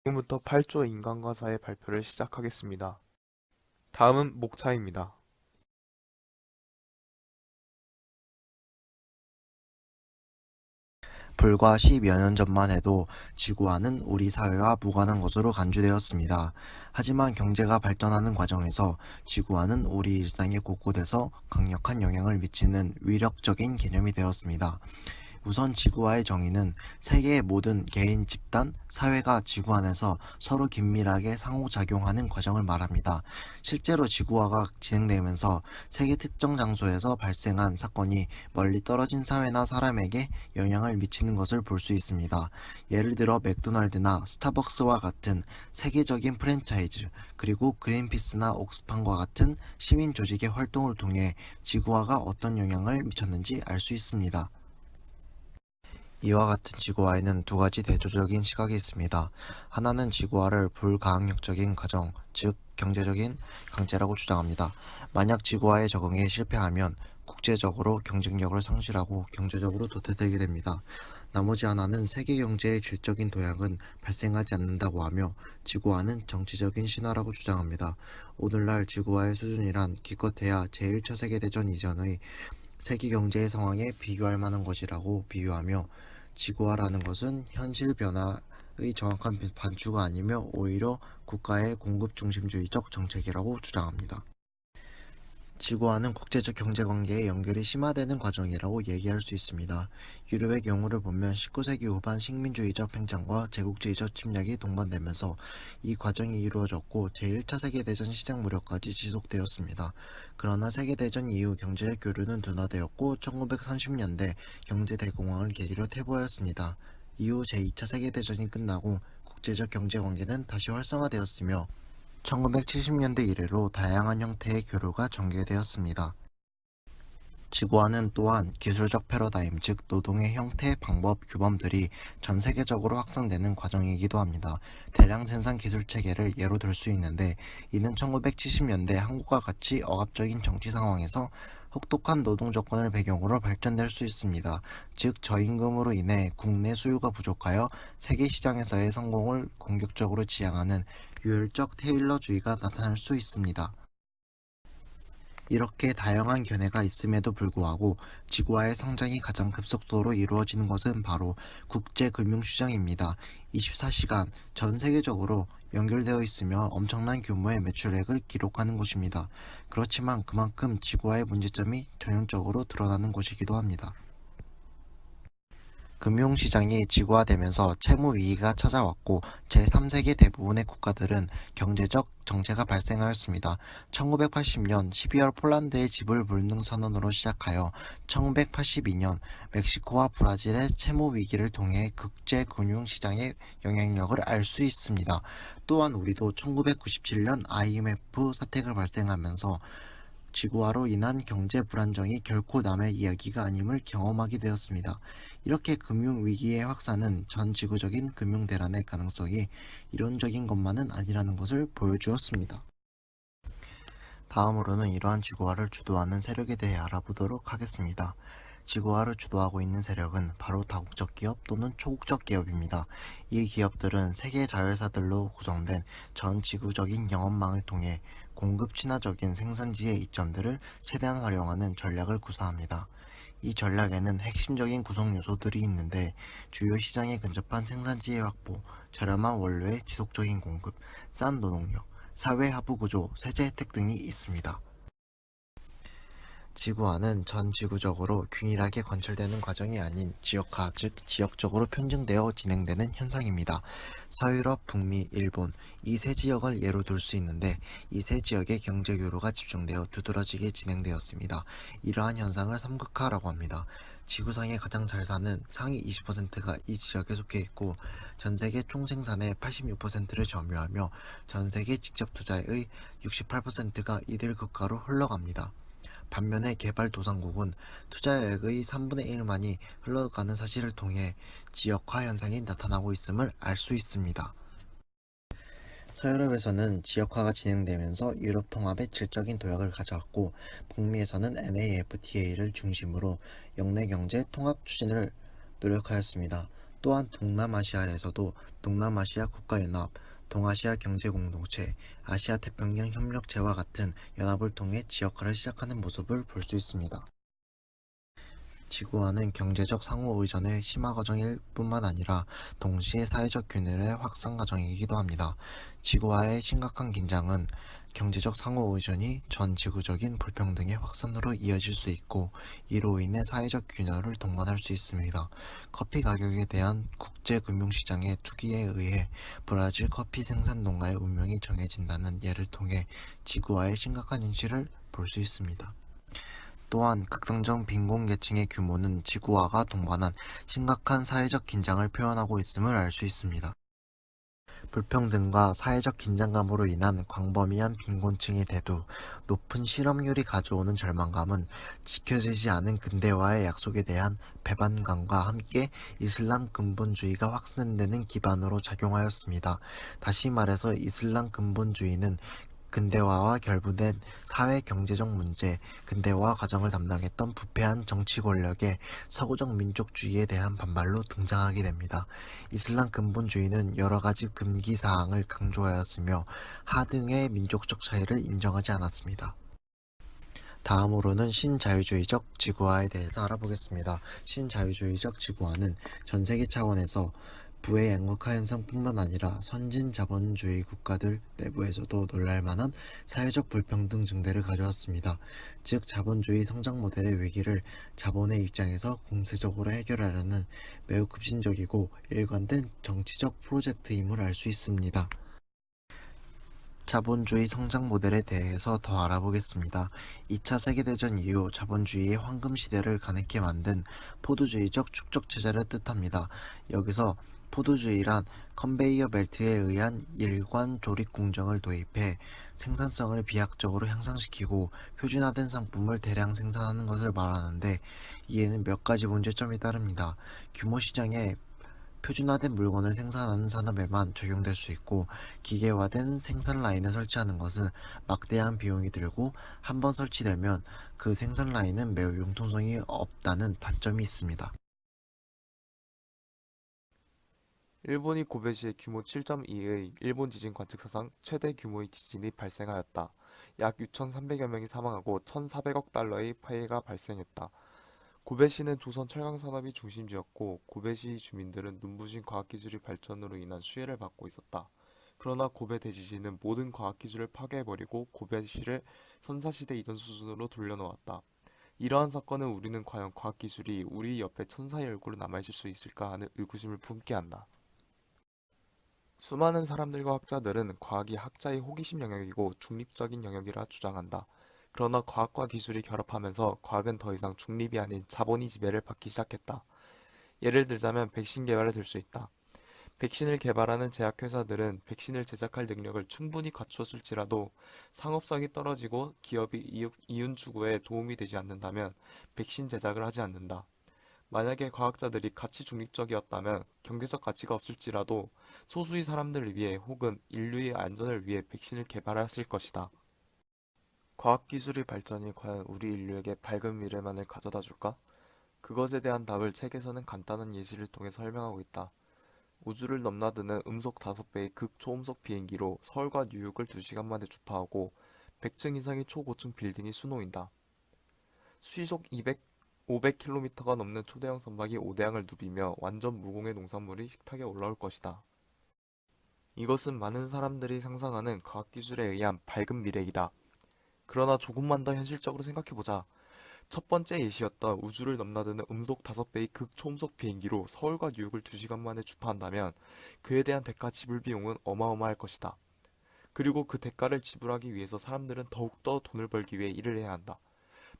지금부터 8조 인간과사의 발표를 시작하겠습니다. 다음은 목차입니다. 불과 10여 년 전만 해도 지구와는 우리 사회와 무관한 것으로 간주되었습니다. 하지만 경제가 발전하는 과정에서 지구와는 우리 일상의 곳곳에서 강력한 영향을 미치는 위력적인 개념이 되었습니다. 우선 지구와의 정의는 세계의 모든 개인, 집단, 사회가 지구 안에서 서로 긴밀하게 상호작용하는 과정을 말합니다. 실제로 지구화가 진행되면서 세계 특정 장소에서 발생한 사건이 멀리 떨어진 사회나 사람에게 영향을 미치는 것을 볼 수 있습니다. 예를 들어 맥도날드나 스타벅스와 같은 세계적인 프랜차이즈, 그리고 그린피스나 옥스팜과 같은 시민 조직의 활동을 통해 지구화가 어떤 영향을 미쳤는지 알 수 있습니다. 이와 같은 지구화에는 두 가지 대조적인 시각이 있습니다. 하나는 지구화를 불가항력적인 가정, 즉 경제적인 강제라고 주장합니다. 만약 지구화에 적응에 실패하면 국제적으로 경쟁력을 상실하고 경제적으로 도태되게 됩니다. 나머지 하나는 세계 경제의 질적인 도약은 발생하지 않는다고 하며 지구화는 정치적인 신화라고 주장합니다. 오늘날 지구화의 수준이란 기껏해야 제1차 세계대전 이전의 세계 경제의 상황에 비교할 만한 것이라고 비유하며 지구화라는 것은 현실 변화의 정확한 반추가 아니며 오히려 국가의 공급 중심주의적 정책이라고 주장합니다. 지구와는 국제적 경제관계의 연결이 심화되는 과정이라고 얘기할 수 있습니다. 유럽의 경우를 보면 19세기 후반 식민주의적 팽창과 제국주의적 침략이 동반되면서 이 과정이 이루어졌고 제1차 세계대전 시작 무렵까지 지속되었습니다. 그러나 세계대전 이후 경제적 교류는 둔화되었고 1930년대 경제대공황을 계기로 퇴보하였습니다. 이후 제2차 세계대전이 끝나고 국제적 경제관계는 다시 활성화되었으며 1970년대 이래로 다양한 형태의 교류가 전개되었습니다. 지구화는 또한 기술적 패러다임, 즉 노동의 형태, 방법, 규범들이 전 세계적으로 확산되는 과정이기도 합니다. 대량 생산 기술 체계를 예로 들 수 있는데 이는 1970년대 한국과 같이 억압적인 정치 상황에서 혹독한 노동 조건을 배경으로 발전될 수 있습니다. 즉 저임금으로 인해 국내 수요가 부족하여 세계 시장에서의 성공을 공격적으로 지향하는 유혈적 테일러주의가 나타날 수 있습니다. 이렇게 다양한 견해가 있음에도 불구하고 지구와의 성장이 가장 급속도로 이루어지는 것은 바로 국제금융시장입니다. 24시간 전 세계적으로 연결되어 있으며 엄청난 규모의 매출액을 기록하는 곳입니다. 그렇지만 그만큼 지구와의 문제점이 전형적으로 드러나는 곳이기도 합니다. 금융시장이 지구화되면서 채무 위기가 찾아왔고 제3세계 대부분의 국가들은 경제적 정체가 발생하였습니다. 1980년 12월 폴란드의 지불 불능 선언으로 시작하여 1982년 멕시코와 브라질의 채무 위기를 통해 국제 금융시장의 영향력을 알 수 있습니다. 또한 우리도 1997년 IMF 사태가 발생하면서 지구화로 인한 경제 불안정이 결코 남의 이야기가 아님을 경험하게 되었습니다. 이렇게 금융위기의 확산은 전 지구적인 금융대란의 가능성이 이론적인 것만은 아니라는 것을 보여주었습니다. 다음으로는 이러한 지구화를 주도하는 세력에 대해 알아보도록 하겠습니다. 지구화를 주도하고 있는 세력은 바로 다국적 기업 또는 초국적 기업입니다. 이 기업들은 세계 자회사들로 구성된 전 지구적인 영업망을 통해 공급 친화적인 생산지의 이점들을 최대한 활용하는 전략을 구사합니다. 이 전략에는 핵심적인 구성 요소들이 있는데 주요 시장에 근접한 생산지의 확보, 저렴한 원료의 지속적인 공급, 싼 노동력, 사회 하부 구조, 세제 혜택 등이 있습니다. 지구화는 전 지구적으로 균일하게 관철되는 과정이 아닌 지역화, 즉 지역적으로 편중되어 진행되는 현상입니다. 서유럽, 북미, 일본 이 세 지역을 예로 들 수 있는데 이 세 지역의 경제 교류가 집중되어 두드러지게 진행되었습니다. 이러한 현상을 삼극화라고 합니다. 지구상에 가장 잘 사는 상위 20%가 이 지역에 속해 있고 전 세계 총생산의 86%를 점유하며 전 세계 직접 투자의 68%가 이들 국가로 흘러갑니다. 반면에 개발도상국은 투자액의 3분의 1만이 흘러가는 사실을 통해 지역화 현상이 나타나고 있음을 알 수 있습니다. 서유럽에서는 지역화가 진행되면서 유럽 통합의 질적인 도약을 가져왔고 북미에서는 NAFTA를 중심으로 영내 경제 통합 추진을 노력하였습니다. 또한 동남아시아에서도 동남아시아 국가연합, 동아시아 경제공동체, 아시아태평양 협력체와 같은 연합을 통해 지역화를 시작하는 모습을 볼 수 있습니다. 지구와는 경제적 상호의존의 심화 과정일 뿐만 아니라 동시에 사회적 균열의 확산 과정이기도 합니다. 지구와의 심각한 긴장은 경제적 상호의존이 전 지구적인 불평등의 확산으로 이어질 수 있고, 이로 인해 사회적 균열을 동반할 수 있습니다. 커피 가격에 대한 국제금융시장의 투기에 의해 브라질 커피 생산 농가의 운명이 정해진다는 예를 통해 지구와의 심각한 현실을 볼 수 있습니다. 또한 극단적 빈곤계층의 규모는 지구화가 동반한 심각한 사회적 긴장을 표현하고 있음을 알 수 있습니다. 불평등과 사회적 긴장감으로 인한 광범위한 빈곤층의 대두, 높은 실업률이 가져오는 절망감은 지켜지지 않은 근대화의 약속에 대한 배반감과 함께 이슬람 근본주의가 확산되는 기반으로 작용하였습니다. 다시 말해서 이슬람 근본주의는 근대화와 결부된 사회 경제적 문제, 근대화 과정을 담당했던 부패한 정치 권력의 서구적 민족주의에 대한 반발로 등장하게 됩니다. 이슬람 근본주의는 여러 가지 금기 사항을 강조하였으며 하등의 민족적 차이를 인정하지 않았습니다. 다음으로는 신자유주의적 지구화에 대해서 알아보겠습니다. 신자유주의적 지구화는 전 세계 차원에서 부의 양극화 현상뿐만 아니라 선진 자본주의 국가들 내부에서도 놀랄만한 사회적 불평등 증대를 가져왔습니다. 즉, 자본주의 성장 모델의 위기를 자본의 입장에서 공세적으로 해결하려는 매우 급진적이고 일관된 정치적 프로젝트임을 알 수 있습니다. 자본주의 성장 모델에 대해서 더 알아보겠습니다. 2차 세계대전 이후 자본주의의 황금 시대를 가능케 만든 포도주의적 축적 체제를 뜻합니다. 여기서 포도주의란 컨베이어 벨트에 의한 일관 조립 공정을 도입해 생산성을 비약적으로 향상시키고 표준화된 상품을 대량 생산하는 것을 말하는데, 이에는 몇 가지 문제점이 따릅니다. 규모 시장에 표준화된 물건을 생산하는 산업에만 적용될 수 있고, 기계화된 생산 라인을 설치하는 것은 막대한 비용이 들고 한 번 설치되면 그 생산 라인은 매우 융통성이 없다는 단점이 있습니다. 일본이 고베시에 규모 7.2의 일본 지진 관측사상 최대 규모의 지진이 발생하였다. 약 6,300여 명이 사망하고 1,400억 달러의 파해가 발생했다. 고베시는 조선 철강 산업이 중심지였고, 고베시 주민들은 눈부신 과학기술의 발전으로 인한 수혜를 받고 있었다. 그러나 고베 대지진은 모든 과학기술을 파괴해버리고 고베시를 선사시대 이전 수준으로 돌려놓았다. 이러한 사건은 우리는 과연 과학기술이 우리 옆에 천사의 얼굴로 남아있을 수 있을까 하는 의구심을 품게 한다. 수많은 사람들과 학자들은 과학이 학자의 호기심 영역이고 중립적인 영역이라 주장한다. 그러나 과학과 기술이 결합하면서 과학은 더 이상 중립이 아닌 자본의 지배를 받기 시작했다. 예를 들자면 백신 개발에 들 수 있다. 백신을 개발하는 제약회사들은 백신을 제작할 능력을 충분히 갖추었을지라도 상업성이 떨어지고 기업의 이윤 추구에 도움이 되지 않는다면 백신 제작을 하지 않는다. 만약에 과학자들이 가치 중립적이었다면 경제적 가치가 없을지라도 소수의 사람들을 위해 혹은 인류의 안전을 위해 백신을 개발했을 것이다. 과학기술의 발전이 과연 우리 인류에게 밝은 미래만을 가져다 줄까? 그것에 대한 답을 책에서는 간단한 예시를 통해 설명하고 있다. 우주를 넘나드는 음속 5배의 극초음속 비행기로 서울과 뉴욕을 2시간 만에 주파하고 100층 이상의 초고층 빌딩이 수놓인다. 시속 500km가 넘는 초대형 선박이 오대양을 누비며 완전 무공해 농산물이 식탁에 올라올 것이다. 이것은 많은 사람들이 상상하는 과학기술에 의한 밝은 미래이다. 그러나 조금만 더 현실적으로 생각해보자. 첫 번째 예시였던 우주를 넘나드는 음속 5배의 극초음속 비행기로 서울과 뉴욕을 2시간 만에 주파한다면 그에 대한 대가 지불 비용은 어마어마할 것이다. 그리고 그 대가를 지불하기 위해서 사람들은 더욱더 돈을 벌기 위해 일을 해야 한다.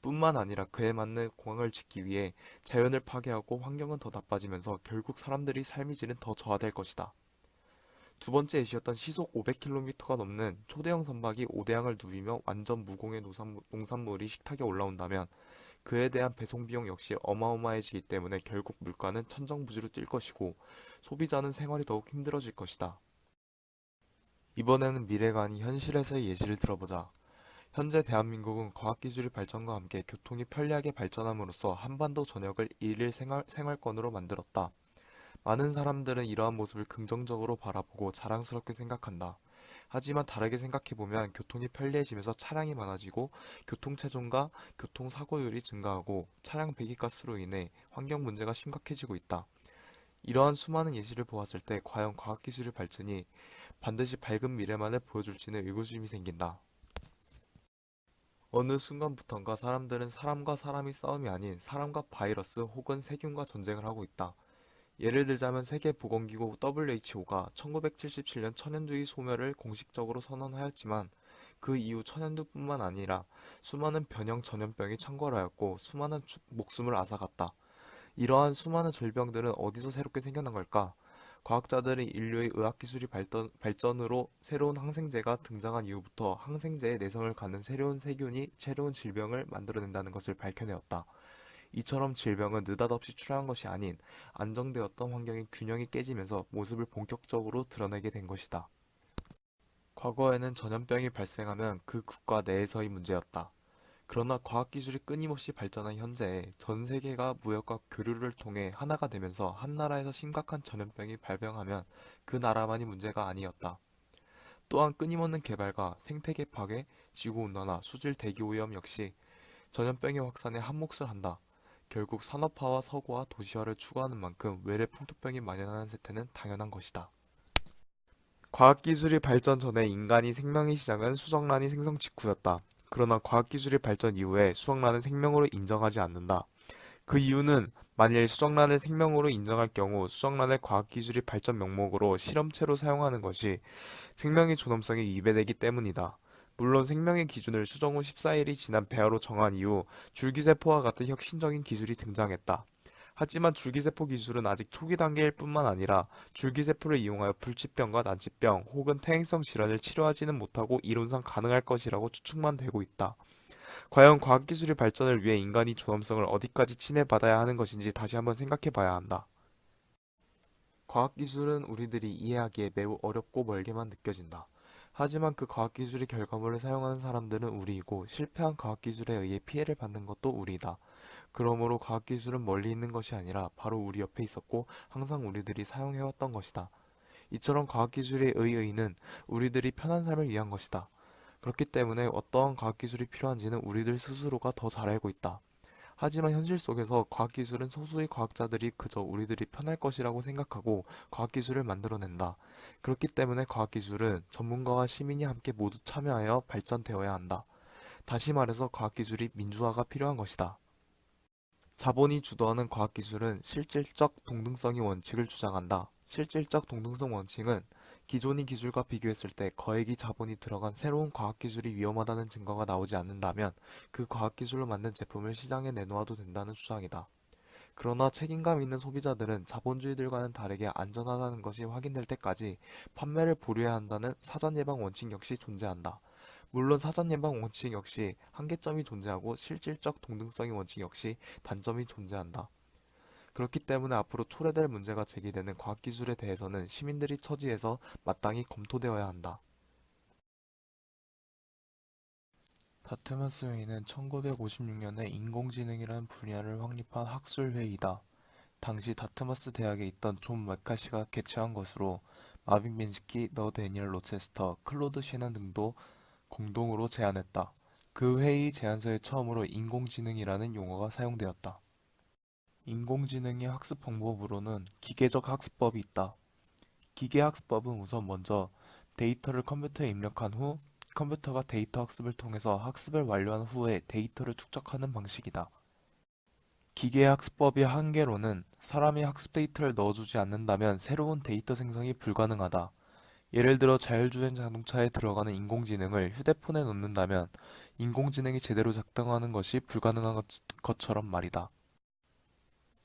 뿐만 아니라 그에 맞는 공항을 짓기 위해 자연을 파괴하고 환경은 더 나빠지면서 결국 사람들의 삶의 질은 더 저하될 것이다. 두 번째 예시였던 시속 500km가 넘는 초대형 선박이 오대양을 누비며 완전 무공해 농산물이 식탁에 올라온다면 그에 대한 배송 비용 역시 어마어마해지기 때문에 결국 물가는 천정부지로 뛸 것이고 소비자는 생활이 더욱 힘들어질 것이다. 이번에는 미래가 아닌 현실에서의 예시를 들어보자. 현재 대한민국은 과학기술의 발전과 함께 교통이 편리하게 발전함으로써 한반도 전역을 일일 생활권으로 만들었다. 많은 사람들은 이러한 모습을 긍정적으로 바라보고 자랑스럽게 생각한다. 하지만 다르게 생각해보면 교통이 편리해지면서 차량이 많아지고 교통체존과 교통사고율이 증가하고 차량 배기가스로 인해 환경 문제가 심각해지고 있다. 이러한 수많은 예시를 보았을 때 과연 과학기술의 발전이 반드시 밝은 미래만을 보여줄지는 의구심이 생긴다. 어느 순간부턴가 사람들은 사람과 사람이 싸움이 아닌 사람과 바이러스 혹은 세균과 전쟁을 하고 있다. 예를 들자면 세계보건기구 WHO가 1977년 천연주의 소멸을 공식적으로 선언하였지만 그 이후 천연두뿐만 아니라 수많은 변형 전염병이 창궐하였고 수많은 목숨을 앗아갔다. 이러한 수많은 질병들은 어디서 새롭게 생겨난 걸까? 과학자들이 인류의 의학기술이 발전으로 새로운 항생제가 등장한 이후부터 항생제의 내성을 갖는 새로운 세균이 새로운 질병을 만들어낸다는 것을 밝혀내었다. 이처럼 질병은 느닷없이 출현한 것이 아닌 안정되었던 환경의 균형이 깨지면서 모습을 본격적으로 드러내게 된 것이다. 과거에는 전염병이 발생하면 그 국가 내에서의 문제였다. 그러나 과학기술이 끊임없이 발전한 현재 전 세계가 무역과 교류를 통해 하나가 되면서 한 나라에서 심각한 전염병이 발병하면 그 나라만이 문제가 아니었다. 또한 끊임없는 개발과 생태계 파괴, 지구온난화, 수질 대기오염 역시 전염병의 확산에 한몫을 한다. 결국 산업화와 서구화, 도시화를 추구하는 만큼 외래 풍토병이 만연하는 세태는 당연한 것이다. 과학기술이 발전 전에 인간이 생명의 시작은 수정란이 생성 직후였다. 그러나 과학기술이 발전 이후에 수정란은 생명으로 인정하지 않는다. 그 이유는 만일 수정란을 생명으로 인정할 경우 수정란을 과학기술이 발전 명목으로 실험체로 사용하는 것이 생명의 존엄성에 위배되기 때문이다. 물론 생명의 기준을 수정 후 14일이 지난 폐하로 정한 이후 줄기세포와 같은 혁신적인 기술이 등장했다. 하지만 줄기세포 기술은 아직 초기 단계일 뿐만 아니라 줄기세포를 이용하여 불치병과 난치병 혹은 퇴행성 질환을 치료하지는 못하고 이론상 가능할 것이라고 추측만 되고 있다. 과연 과학기술의 발전을 위해 인간이 존엄성을 어디까지 침해받아야 하는 것인지 다시 한번 생각해 봐야 한다. 과학기술은 우리들이 이해하기에 매우 어렵고 멀게만 느껴진다. 하지만 그 과학기술의 결과물을 사용하는 사람들은 우리이고 실패한 과학기술에 의해 피해를 받는 것도 우리다. 그러므로 과학기술은 멀리 있는 것이 아니라 바로 우리 옆에 있었고 항상 우리들이 사용해왔던 것이다. 이처럼 과학기술의 의의는 우리들이 편한 삶을 위한 것이다. 그렇기 때문에 어떠한 과학기술이 필요한지는 우리들 스스로가 더 잘 알고 있다. 하지만 현실 속에서 과학기술은 소수의 과학자들이 그저 우리들이 편할 것이라고 생각하고 과학기술을 만들어낸다. 그렇기 때문에 과학기술은 전문가와 시민이 함께 모두 참여하여 발전되어야 한다. 다시 말해서 과학기술이 민주화가 필요한 것이다. 자본이 주도하는 과학기술은 실질적 동등성의 원칙을 주장한다. 실질적 동등성 원칙은 기존의 기술과 비교했을 때 거액의 자본이 들어간 새로운 과학기술이 위험하다는 증거가 나오지 않는다면 그 과학기술로 만든 제품을 시장에 내놓아도 된다는 주장이다. 그러나 책임감 있는 소비자들은 자본주의들과는 다르게 안전하다는 것이 확인될 때까지 판매를 보류해야 한다는 사전 예방 원칙 역시 존재한다. 물론 사전 예방 원칙 역시 한계점이 존재하고 실질적 동등성의 원칙 역시 단점이 존재한다. 그렇기 때문에 앞으로 초래될 문제가 제기되는 과학기술에 대해서는 시민들이 처지에서 마땅히 검토되어야 한다. 다트마스 회의는 1956년에 인공지능이라는 분야를 확립한 학술회의다. 당시 다트마스 대학에 있던 존 메카시가 개최한 것으로 마빈 민스키, 너 데니얼 로체스터, 클로드 shenan 등도 공동으로 제안했다. 그 회의 제안서에 처음으로 인공지능이라는 용어가 사용되었다. 인공지능의 학습 방법으로는 기계적 학습법이 있다. 기계학습법은 우선 먼저 데이터를 컴퓨터에 입력한 후 컴퓨터가 데이터 학습을 통해서 학습을 완료한 후에 데이터를 축적하는 방식이다. 기계학습법의 한계로는 사람이 학습 데이터를 넣어주지 않는다면 새로운 데이터 생성이 불가능하다. 예를 들어 자율주행 자동차에 들어가는 인공지능을 휴대폰에 넣는다면 인공지능이 제대로 작동하는 것이 불가능한 것처럼 말이다.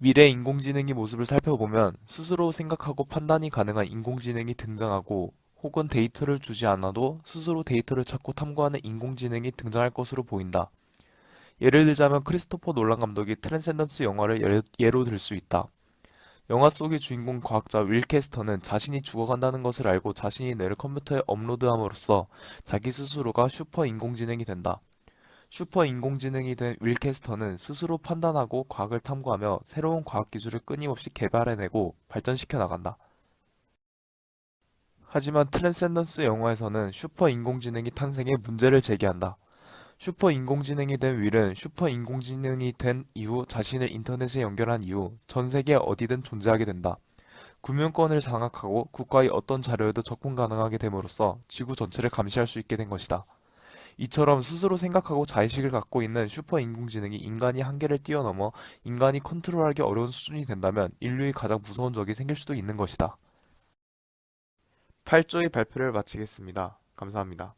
미래 인공지능의 모습을 살펴보면 스스로 생각하고 판단이 가능한 인공지능이 등장하고 혹은 데이터를 주지 않아도 스스로 데이터를 찾고 탐구하는 인공지능이 등장할 것으로 보인다. 예를 들자면 크리스토퍼 놀란 감독이 트랜센던스 영화를 예로 들 수 있다. 영화 속의 주인공 과학자 윌 캐스터는 자신이 죽어간다는 것을 알고 자신이 뇌를 컴퓨터에 업로드함으로써 자기 스스로가 슈퍼 인공지능이 된다. 슈퍼 인공지능이 된 윌 캐스터는 스스로 판단하고 과학을 탐구하며 새로운 과학 기술을 끊임없이 개발해내고 발전시켜 나간다. 하지만 트랜센던스 영화에서는 슈퍼 인공지능이 탄생해 문제를 제기한다. 슈퍼 인공지능이 된 윌은 슈퍼 인공지능이 된 이후 자신을 인터넷에 연결한 이후 전 세계 어디든 존재하게 된다. 구명권을 장악하고 국가의 어떤 자료에도 접근 가능하게 됨으로써 지구 전체를 감시할 수 있게 된 것이다. 이처럼 스스로 생각하고 자의식을 갖고 있는 슈퍼 인공지능이 인간이 한계를 뛰어넘어 인간이 컨트롤하기 어려운 수준이 된다면 인류의 가장 무서운 적이 생길 수도 있는 것이다. 8조의 발표를 마치겠습니다. 감사합니다.